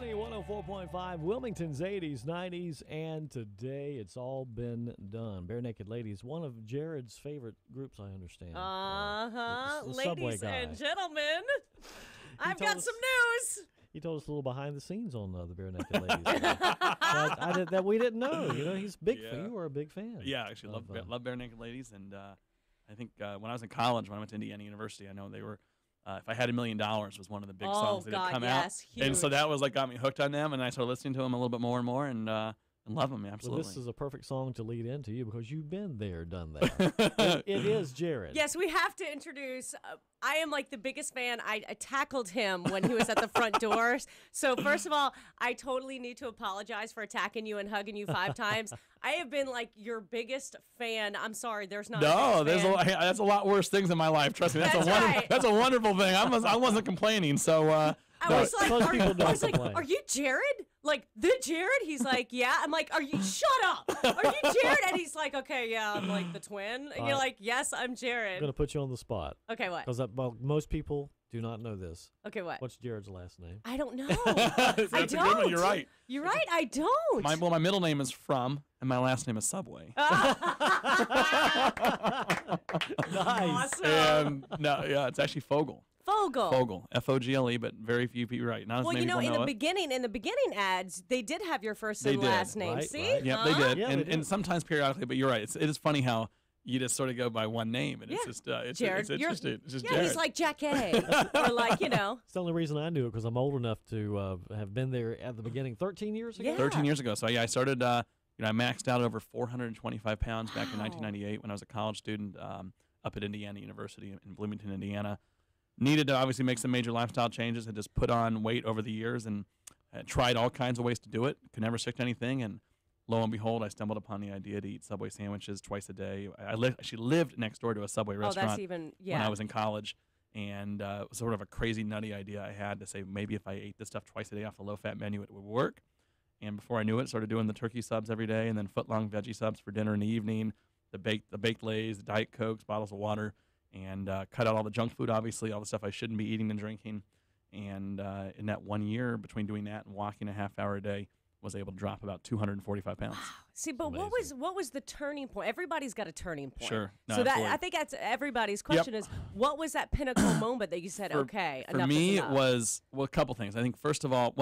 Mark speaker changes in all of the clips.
Speaker 1: Money 104.5, Wilmington's 80s, 90s, and today it's all been done. Bare Naked Ladies, one of Jared's favorite groups, I understand.
Speaker 2: Ladies and gentlemen, I've got some news.
Speaker 1: He told us a little behind the scenes on the Bare Naked Ladies. that we didn't know. You know, he's big. You were a big fan.
Speaker 3: Yeah, I actually love Bare Naked Ladies, and I think when I was in college, when I went to Indiana University, I know they were. If I Had $1 Million was one of the big songs that had come out,
Speaker 2: huge.
Speaker 3: And so that was got me hooked on them, and I started listening to them a little bit more and more, and love them absolutely.
Speaker 1: Well, this is a perfect song to lead into you because you've been there, done that. it is Jared.
Speaker 2: Yes, we have to introduce. I am like the biggest fan. I tackled him when he was at the front doors. So first of all, I totally need to apologize for attacking you and hugging you 5 times. I have been like your biggest fan. I'm sorry, there's not.
Speaker 3: No, that's a lot worse things in my life. Trust me, that's a wonderful thing. I wasn't complaining. So
Speaker 2: I was like, are you Jared? Like the Jared? He's like, yeah. I'm like, shut up. Are you Jared? And he's like, okay, yeah, I'm like the twin. And you're like, yes, I'm Jared.
Speaker 1: I'm going to put you on the spot.
Speaker 2: Okay, what?
Speaker 1: Because most people do not know this.
Speaker 2: Okay, what?
Speaker 1: What's Jared's last name?
Speaker 2: I don't know.
Speaker 3: I don't. You're right.
Speaker 2: You're right. I don't.
Speaker 3: My middle name is From, and my last name is Subway.
Speaker 1: Nice.
Speaker 2: Awesome.
Speaker 3: It's actually Fogel.
Speaker 2: Fogel.
Speaker 3: Fogle, but very few people right now.
Speaker 2: Well, in the beginning ads, they did have your first and last name.
Speaker 1: Right,
Speaker 2: See?
Speaker 1: right.
Speaker 3: Yeah, they did.
Speaker 1: Yeah,
Speaker 3: and sometimes periodically, but you're right. It is funny how you just sort of go by one name, and it's just
Speaker 2: Jared.
Speaker 3: It's interesting. It's just
Speaker 2: Yeah,
Speaker 3: Jared.
Speaker 2: he's like Jack A. or like,
Speaker 1: It's the only reason I knew it because I'm old enough to have been there at the beginning 13 years ago.
Speaker 2: Yeah.
Speaker 3: 13 years ago. So yeah, I started. I maxed out at over 425 pounds back in 1998 when I was a college student up at Indiana University in Bloomington, Indiana. Needed to obviously make some major lifestyle changes. Had just put on weight over the years and tried all kinds of ways to do it. Could never stick to anything. And lo and behold, I stumbled upon the idea to eat Subway sandwiches twice a day. I actually lived next door to a Subway restaurant when I was in college. And it was sort of a crazy, nutty idea I had to say maybe if I ate this stuff twice a day off a low-fat menu, it would work. And before I knew it, started doing the turkey subs every day and then foot-long veggie subs for dinner in the evening, the baked Lays, the Diet Cokes, bottles of water. And cut out all the junk food, obviously, all the stuff I shouldn't be eating and drinking. And in that 1 year, between doing that and walking a half hour a day, was able to drop about 245 pounds.
Speaker 2: See, but what was the turning point? Everybody's got a turning point.
Speaker 3: Sure. No,
Speaker 2: so
Speaker 3: absolutely.
Speaker 2: I think that's everybody's question is, what was that pinnacle moment that you said, okay, enough is enough?
Speaker 3: For me, it was, a couple things. I think, first of all,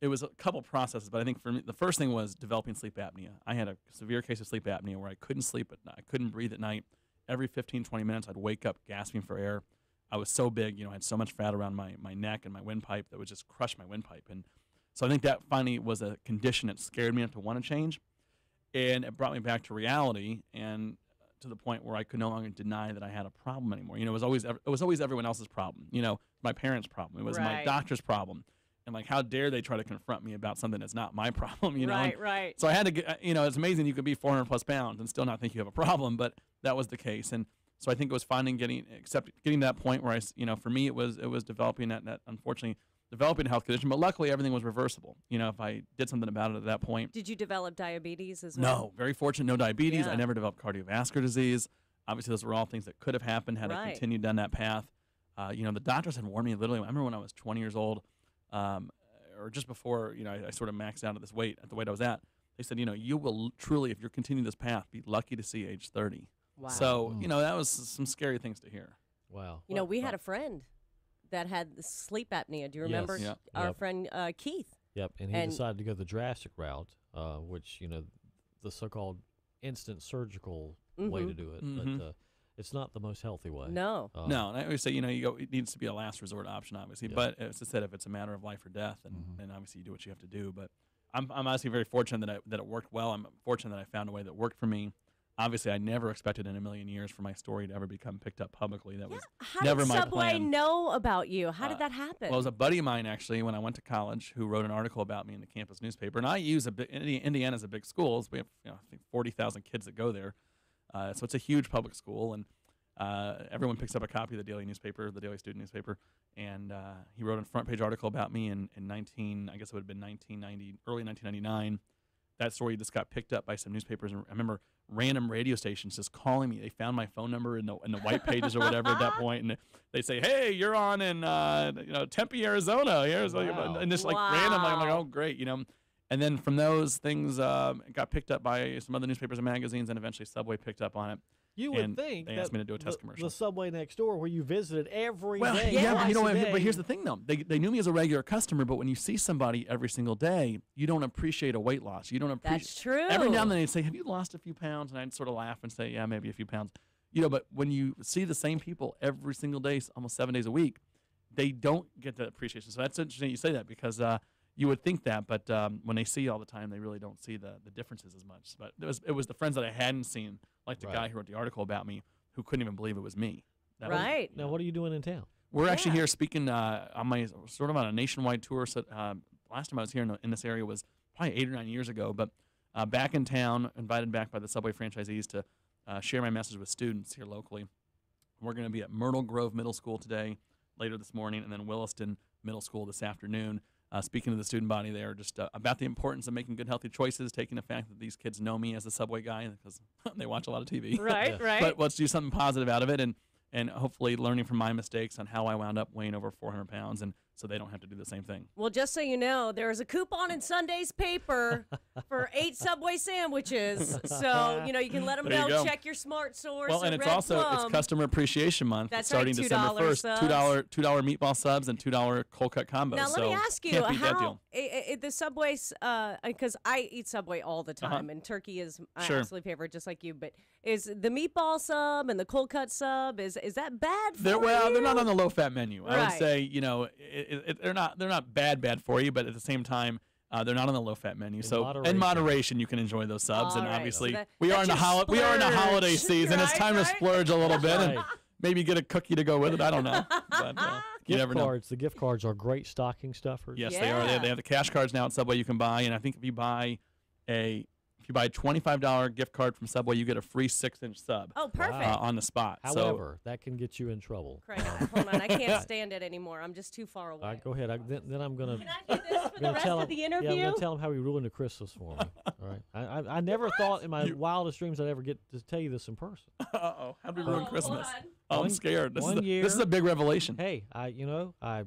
Speaker 3: it was a couple processes, but I think for me, the first thing was developing sleep apnea. I had a severe case of sleep apnea where I couldn't sleep at night. I couldn't breathe at night. Every 15, 20 minutes, I'd wake up gasping for air. I was so big, I had so much fat around my neck and my windpipe that would just crush my windpipe. And so I think that finally was a condition that scared me enough to want to change. And it brought me back to reality and to the point where I could no longer deny that I had a problem anymore. It was always everyone else's problem. My parents' problem. It was my doctor's problem. And like, how dare they try to confront me about something that's not my problem,
Speaker 2: Right.
Speaker 3: So I had to get, it's amazing you could be 400 plus pounds and still not think you have a problem, but that was the case. And so I think it was getting to that point where for me, it was developing that unfortunately developing a health condition, but luckily everything was reversible. If I did something about it at that point.
Speaker 2: Did you develop diabetes as well?
Speaker 3: No, very fortunate, no diabetes.
Speaker 2: Yeah.
Speaker 3: I never developed cardiovascular disease. Obviously, those were all things that could have happened had I continued down that path. The doctors had warned me literally. I remember when I was 20 years old, or just before, I sort of maxed out at this weight, at the weight I was at, they said, you will truly, if you're continuing this path, be lucky to see age 30.
Speaker 2: Wow.
Speaker 3: So, that was some scary things to hear.
Speaker 1: Wow.
Speaker 2: We had a friend that had sleep apnea. Do you remember our friend Keith?
Speaker 1: Yep, and he decided to go the drastic route, which, the so-called instant surgical way to do it.
Speaker 3: Mm-hmm.
Speaker 1: But it's not the most healthy way.
Speaker 2: No.
Speaker 3: No, and I always say, it needs to be a last resort option, obviously. Yeah. But as I said, if it's a matter of life or death, then obviously you do what you have to do. But I'm honestly very fortunate that it worked well. I'm fortunate that I found a way that worked for me. Obviously, I never expected in a million years for my story to ever become picked up publicly. That was never my plan.
Speaker 2: How did Subway know about you? How did that happen?
Speaker 3: Well, it was a buddy of mine, actually, when I went to college, who wrote an article about me in the campus newspaper. And I use Indiana's a big school. We have, I think 40,000 kids that go there. So it's a huge public school, and everyone picks up a copy of the daily newspaper, the daily student newspaper. And he wrote a front page article about me in I guess it would have been 1990, early 1999. That story just got picked up by some newspapers. And I remember random radio stations just calling me. They found my phone number in the white pages or whatever at that point, and they say, "Hey, you're on in Tempe, Arizona." Here's and just like random. I'm like, "Oh, great," And then from those things, it got picked up by some other newspapers and magazines, and eventually Subway picked up on it.
Speaker 1: You would think
Speaker 3: they asked me to do a test commercial.
Speaker 1: The Subway next door, where you visited every day.
Speaker 3: But here's the thing, though. They knew me as a regular customer, but when you see somebody every single day, you don't appreciate a weight loss. You don't appreciate.
Speaker 2: That's true.
Speaker 3: Every now and then they'd say, "Have you lost a few pounds?" And I'd sort of laugh and say, "Yeah, maybe a few pounds." But when you see the same people every single day, almost 7 days a week, they don't get that appreciation. So that's interesting you say that, because you would think that, but when they see you all the time, they really don't see the differences as much. But it was the friends that I hadn't seen, like the guy who wrote the article about me, who couldn't even believe it was me.
Speaker 2: Right.
Speaker 1: Now, what are you doing in town?
Speaker 3: We're actually here speaking on my on a nationwide tour. So last time I was here in this area was probably 8 or 9 years ago. But back in town, invited back by the Subway franchisees to share my message with students here locally. We're going to be at Myrtle Grove Middle School today, later this morning, and then Williston Middle School this afternoon. Speaking to the student body there, just about the importance of making good, healthy choices, taking the fact that these kids know me as the Subway guy because they watch a lot of TV.
Speaker 2: Right.
Speaker 3: But let's do something positive out of it, and hopefully learning from my mistakes on how I wound up weighing over 400 pounds, and so they don't have to do the same thing.
Speaker 2: Well, just so you know, there's a coupon in Sunday's paper for 8 Subway sandwiches. So, you can let them know. Check your smart source.
Speaker 3: Well, and it's it's Customer Appreciation Month.
Speaker 2: That's
Speaker 3: starting
Speaker 2: right,
Speaker 3: December 1st. $2 meatball subs and $2 cold cut combos.
Speaker 2: Now, let me ask you,
Speaker 3: can't beat that deal.
Speaker 2: The Subway's, because I eat Subway all the time, and turkey is my absolute favorite, just like you. But is the meatball sub and the cold cut sub, is that bad for you?
Speaker 3: Well, they're not on the low fat menu.
Speaker 2: Right.
Speaker 3: I would say, they're not bad for you, but at the same time, they're not on the low fat menu. In moderation, you can enjoy those subs.
Speaker 2: All
Speaker 3: and
Speaker 2: right.
Speaker 3: obviously, we are in the holiday season. It's time to splurge a little bit and maybe get a cookie to go with it. I don't know. But, you never know.
Speaker 1: The gift cards are great stocking stuffers.
Speaker 3: Yes, they are. They have the cash cards now at Subway you can buy, and I think if you buy a $25 gift card from Subway, you get a free 6-inch sub.
Speaker 2: Oh, perfect.
Speaker 3: On the spot.
Speaker 1: However, that can get you in trouble.
Speaker 2: Craig, hold on. I can't stand it anymore. I'm just too far away.
Speaker 1: All right, go ahead. Then I'm going to...
Speaker 2: Can I do this for the rest of the interview?
Speaker 1: Yeah, I'm going to tell him how he ruined the Christmas for me. All right. I never thought in my wildest dreams I'd ever get to tell you this in person.
Speaker 3: Uh-oh. How did we ruin Christmas?
Speaker 1: Oh,
Speaker 3: I'm scared. This
Speaker 1: year,
Speaker 3: is a big revelation.
Speaker 1: Hey, I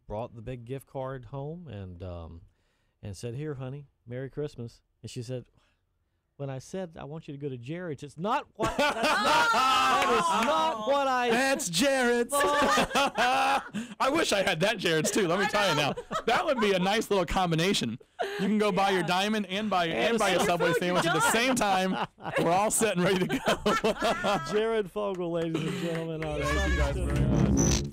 Speaker 1: brought the big gift card home and said, "Here, honey, Merry Christmas." And she said, "When I said I want you to go to Jared's, it's not what that is not what I."
Speaker 3: That's Jared's. I wish I had that Jared's too. Let me tell you now, that would be a nice little combination. You can go buy your diamond and buy a Subway sandwich at the same time. We're all set and ready to go.
Speaker 1: Jared Fogle, ladies and gentlemen.
Speaker 3: Thank you guys very much.